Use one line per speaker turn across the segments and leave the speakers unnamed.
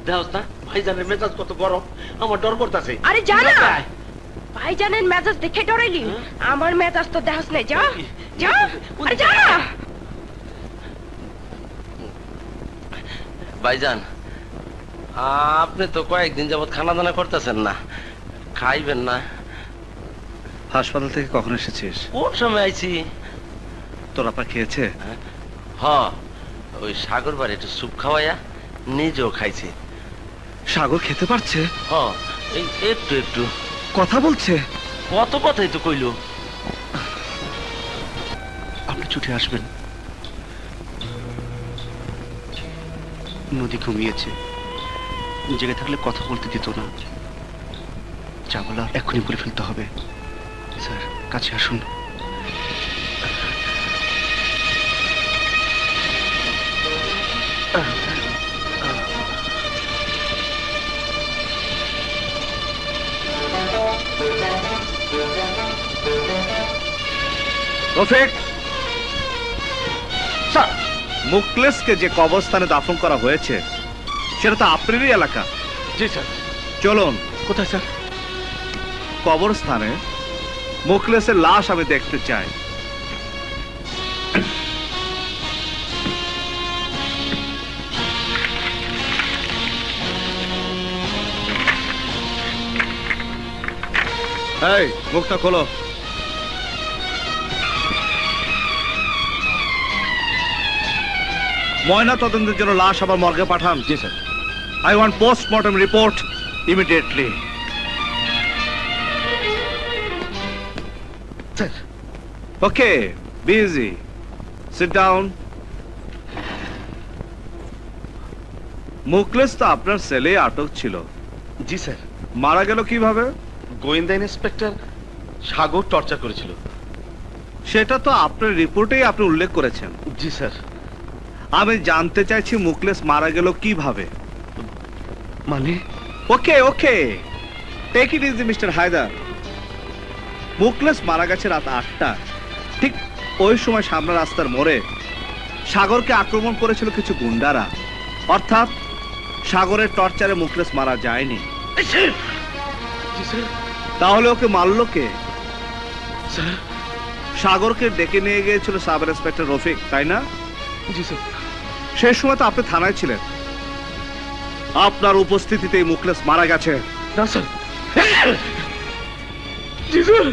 দেওস না ভাইজানের মেজাজ কত গরম, আমার ডর করতেছে।
আরে যা না, ভাইজানের মেজাজ দেখে ডরাইলি? আমার মেজাজ তো দেখাস নাই, যা যা, আরে যা না।
ভাইজান আপনি তো কয়েকদিন যাবত খানা দানা করতেছেন না, খাইবেন না?
হাসপাতাল থেকে কখন এসেছিস?
কোন সময় আইছি?
তোর আপা খেয়েছে?
হ, ওই সাগর বাড়ি একটু স্যুপ খাওয়াইয়া নিজেও খাইছি।
সাগর খেতে পারছে?
হ, এই একটু একটু
কথা বলছে।
কত কথাই তো কইলো।
আপনি ছুটে আসবেন। নদী ঘুমিয়েছে, জেগে থাকলে কথা বলতে দিত না। যা বলার এখনই বলে ফেলতে হবে। স্যার কাছে আসুন। রফিক, স্যার মুখলেসকে যে কবরস্থানে দাফন করা হয়েছে সেটা তো আপনারই এলাকা।
জি স্যার।
চলুন। কোথায় স্যার? কবরস্থানে মুখলেসের লাশ আমি দেখতে চাই। এই মুখটা খোলো। ময়না তদন্তের জন্য লাশ আবার মর্গে পাঠান। জি sir. I want post-mortem report immediately. Sir. Okay, be easy. Sit down. Mukhles তো আপনার সেলে আটক ছিল।
জি স্যার।
মারা গেল কিভাবে?
গোয়েন্দা ইন্সপেক্টর সাগর টর্চার করেছিল।
সেটা তো আপনার রিপোর্টেই আপনি উল্লেখ করেছেন।
জি স্যার।
আমি জানতে চাইছি মুখলেস মারা গেল কিভাবে। মানে? Okay okay, take it easy mister Haider. Mukhles মারা গেছে রাত 8টা। ঠিক ওই সময় সামনে রাস্তার মোড়ে সাগরকে আক্রমণ করেছিল কিছু গুন্ডারা। অর্থাৎ সাগরের টর্চারে মুখলেস মারা যায়নি। তাহলে ওকে মারল কে? সাগরকে ডেকে নিয়ে গিয়েছিল সাব ইন্সপেক্টর রফিক, তাই না?
জি স্যার।
সেই সময় তো আপনি থানায় ছিলেন। আপনার উপস্থিতিতেই মুখলেস মারা গেছে।
না স্যার। জি স্যার।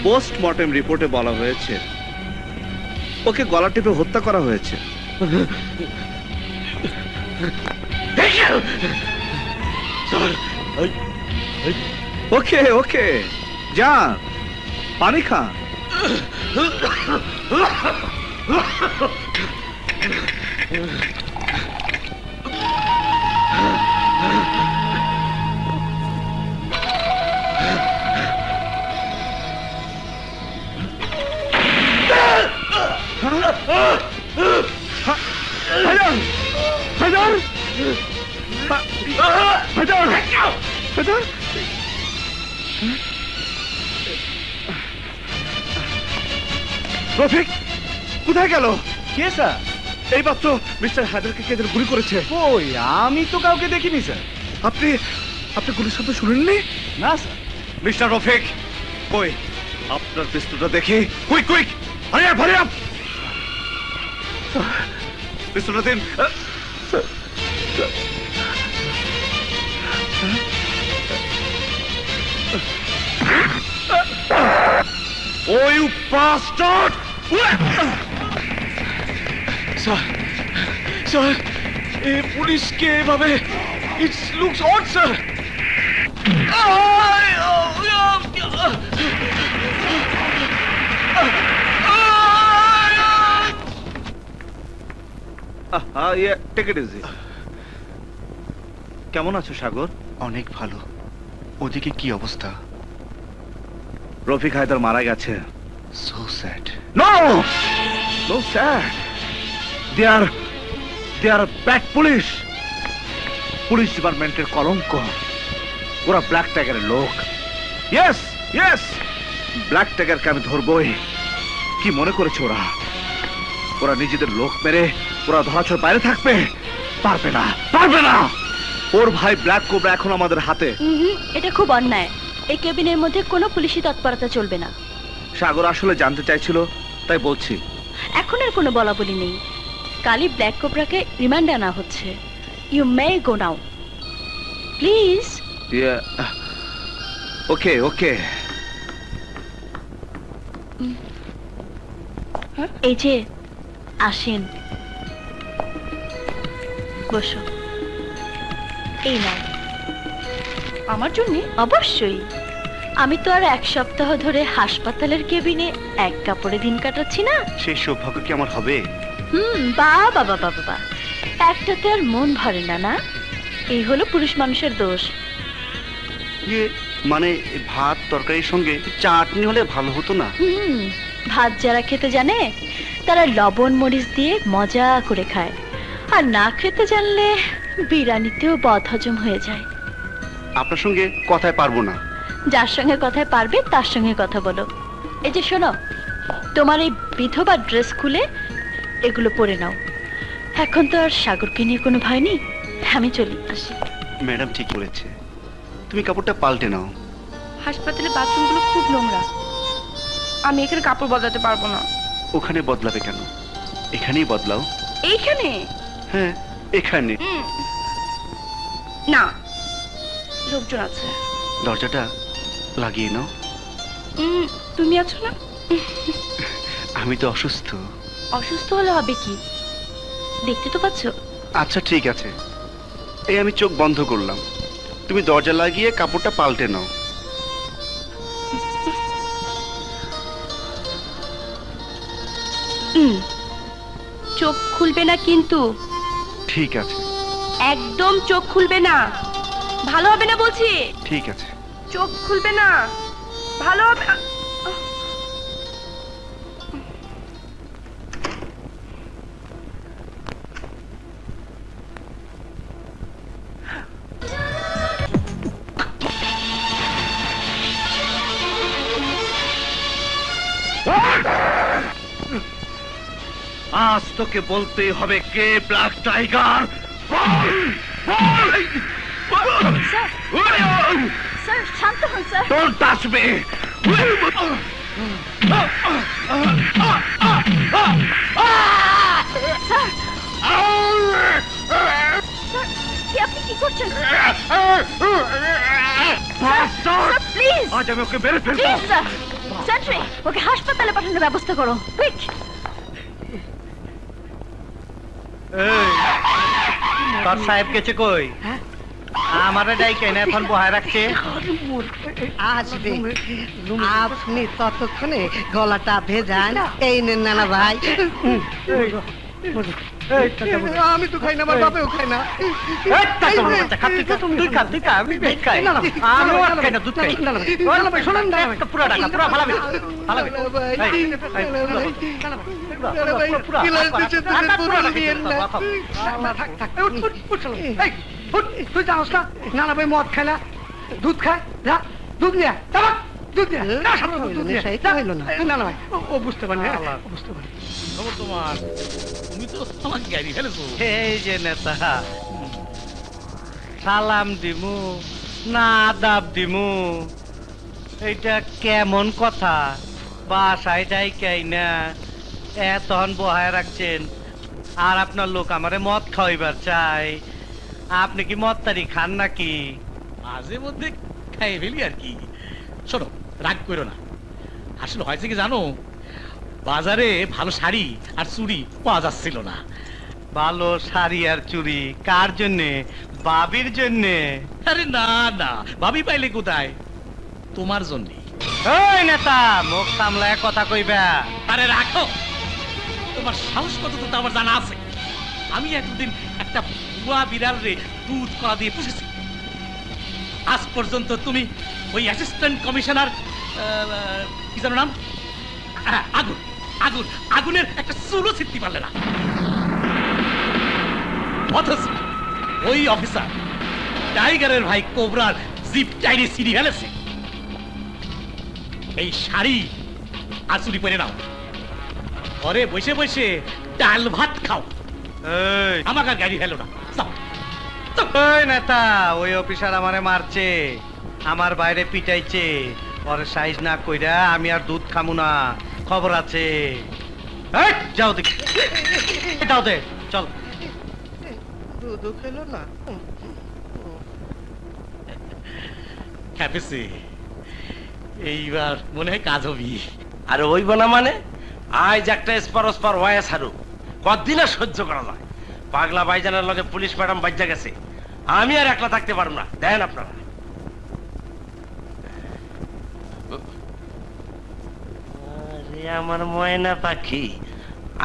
পোস্টমর্টেম রিপোর্টে বলা হয়েছে ওকে গলা টিপে হত্যা করা হয়েছে। ওকে ওকে, যান পানি খান। রফিক কোথায় গেল?
কে স্যার?
এই মাত্র মিস্টার হায়দারকে কে যেন গুলি করেছে।
ওই আমি তো কাউকে দেখিনি স্যার।
আপনি গুলির শব্দ শুনেননি?
না স্যার।
মিস্টার রফিক, কই আপনার পিস্তলটা দেখি। Quick quick, hurry up hurry up. পিস্তলটা দিন। Oh, you bastard!
Sir sir, এই পুলিশকে এভাবে, it looks odd sir.
Take it easy. কেমন আছো সাগর?
অনেক ভালো। ওদিকে কি অবস্থা?
রফিক হায়দার মারা গেছে।
So sad.
No no sad, they are bad police. Police ডিপার্টমেন্টের কলঙ্ক। ওরা ব্ল্যাক টাইগারের লোক। ইয়েস ইয়েস, ব্ল্যাক টাইগারকে আমি ধরবই। কি মনে করেছে ওরা? ওরা নিজেদের লোক মেরে ওরা ধরাছোঁয়ার বাইরে থাকবে? পারবে না, পারবে না। ওর ভাই ব্ল্যাক কোবরা এখন আমাদের হাতে।
এটা খুব অন্যায়। এই কেবিনের মধ্যে কোনো পুলিশি তৎপরতা চলবে না।
সাগর আসলে জানতে চাইছিল, তাই বলছি।
এখন আর কোনো বলা বলি নেই। কালই ব্ল্যাক কোবরাকে রিমান্ডে আনা হচ্ছে। You may go now please.
Okay okay.
এই যে আসেন, বসো। এই নাও।
আমার জন্য?
অবশ্যই। আমি তো আর এক সপ্তাহ ধরে হাসপাতালের কেবিনে এক কাপড়ে দিন কাটাচ্ছি না।
সেই সৌভাগ্য কি আমার হবে?
বাবা বাবা বাবা, একটাতে আর মন ভরে না। না, এই হলো পুরুষ মানুষের দোষ।
মানে ভাত তরকারির সঙ্গে চাটনি হলে ভালো হতো না?
ভাত যারা খেতে জানে তারা লবণ মরিচ দিয়ে মজা করে খায়, আর না খেতে জানলে বিরিয়ানিতেও বদহজম হয়ে যায়।
আপনার সঙ্গে কথায় পারবো না।
যার সঙ্গে কথায় পারবে তার সঙ্গে কথা বলো। এই যে শোনো, তোমার এই বিধবা ড্রেস খুলে এগুলো পরে নাও। এখন তো আর সাগরকে নিয়ে কোনো ভয় নেই। আমি চলি, আসি।
ম্যাডাম ঠিক বলেছে, তুমি কাপড়টা পাল্টে নাও।
হাসপাতালে বাথরুমগুলো খুব নোংরা, আমি এখানে কাপড় বদলাতে পারবো না।
ওখানে বদলাবে কেন? এখানেই বদলাও।
এইখানে?
হ্যাঁ, এখানে।
না, লোকজন আছে।
দরজাটা লাগিয়ে নাও।
তুমি আছো না?
আমি তো অসুস্থ।
অসুস্থ হলে হবে কি? দেখতে তো পাচ্ছ।
আচ্ছা ঠিক আছে, এই আমি চোখ বন্ধ করলাম, তুমি দরজা লাগিয়ে কাপড়টা পাল্টে নাও।
চোখ খুলবে না কিন্তু।
ঠিক আছে।
একদম চোখ খুলবে না, ভালো হবে না বলছি।
ঠিক আছে।
চোখ খুলবে না, ভালো হবে।
আজ তোকে বলতে হবে কে ব্ল্যাক টাইগার।
স্যার শান্ত হন স্যার।
Don't touch me!
আপনি কি করছেন?
প্লিজ, আজ আমি ওকে মেরে ফেলবো।
সেন্ট্রি, ওকে হাসপাতালে পাঠানোর ব্যবস্থা করো, কুইক।
তোর সাহেব গেছে কই? আমারে ডাইকে না এখন বহায় রাখছে।
আসবে, আপনি ততক্ষণে গলাটা ভেজান। এই নেন নানা ভাই। আমি তো খাই না, আমার বাপেও খাই না।
তুই খা, তুই খা, আমি খাই। আমি খাই না, দুধ খাই।
শোনেন না,
পুরা টাকা পুরা ফালাবি, ফালাবি।
তুই জানোস না নানা ভাই মদ খায় না, দুধ খায়। যা দুধ নিয়ে দুধ নিয়ে নানা ভাই। ও বুঝতে পারে, বুঝতে পারে।
তোমার তুমি তো আমাকে গাড়ি ফেলেছো। এই যে নেতা, সালাম দিমু না আদাব দিমু, এইটা কেমন কথা? বাসায় ডাইকাই না এতক্ষণ বহায় রাখছেন, আর আপনার লোক আমারে মদ খাওয়াইবার চাই। আপনি কি মদ তারি খান নাকি?
মাঝে মধ্যে খাই ফেলি আর কি। শোনো, রাগ করো না। আসলে হয়েছে কি জানো, বাজারে ভালো শাড়ি আর চুড়ি পাওয়া যাচ্ছিল না।
ভালো শাড়ি আর চুড়ি কার জন্যে? বাবির জন্যে?
আরে না না, ভাবি পাইলে কোথায়? তোমার জন্যে।
ওই নেতা, মুখ সামলায় কথা কইবা।
আরে রাখো, তোমার সাহস কত তো আমার জানা আছে। আমি একদিন একটা বুয়া বিড়াল রে দুধ কলা দিয়ে পুষেছি। আজ পর্যন্ত তুমি ওই অ্যাসিস্ট্যান্ট কমিশনার কি জানো নাম, আগুন আগুন আগুনের একটা চুলও ছিটতে পারলে না। অথচ ওই অফিসার টাইগারের ভাই কোবরার জিপ টাইনে সিঁড়ি ফেলেছে। এই শাড়ি আর চুরি পরে নাও, ঘরে বসে বসে ডাল ভাত খাও,
এই
আমাকে আর গাড়ি ফেলো না। যাও।
ওই নেতা, ওই অফিসার আমারে মারছে, আমার বাইরে পিটাইছে, ওরে সাইজ না কইরা আমি আর দুধ খামু না, খবর আছে। এই, যাও দেখি, যাও দে, চল।
দুধ খেলো না।
খেপেছে, এইবার মনে হয় কাজ হবি।
আরে ওইব না মানে, আজ একটা স্পার ওয়াইস হারু কতদিন আর সহ্য করা যায়। পাগলা ভাইজানের লগে পুলিশ ম্যাডাম বাজ্যা গেছে, আমি আর একলা থাকতে পারবো না। দেখেন আপনারা, আরে আমার ময়না পাখি,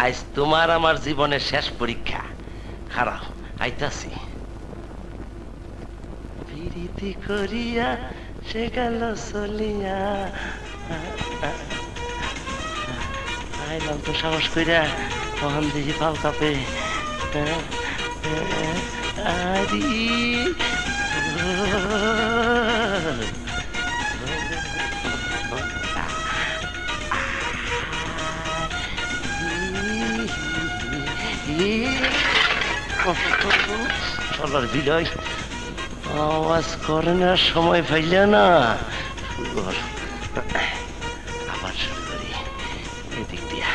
আজ তোমার আমার জীবনের শেষ পরীক্ষা। খারাপ আইতাছি। প্রীতি করিয়া সে গেল চলিয়া, আইলাম তো সাহস কইরা, তখন দেখি পাল কাপে। আরি চলার বিলয় আওয়াজ করে না, সময় পাইলে না। আবার শুরু করি এদিক দিয়া।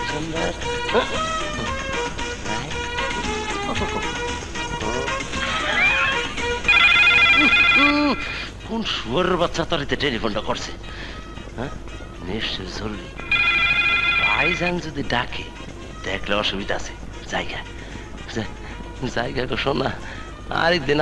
সুন্দর কোন শুয়োরের বাচ্চা তরিতে টেলিফোনটা করছে? হ্যাঁ, নিশ্চয় জরুরি। ভাইজান যদি ডাকে দেখলে অসুবিধা আছে। জায়গা জায়গা শোনা আরেকদিন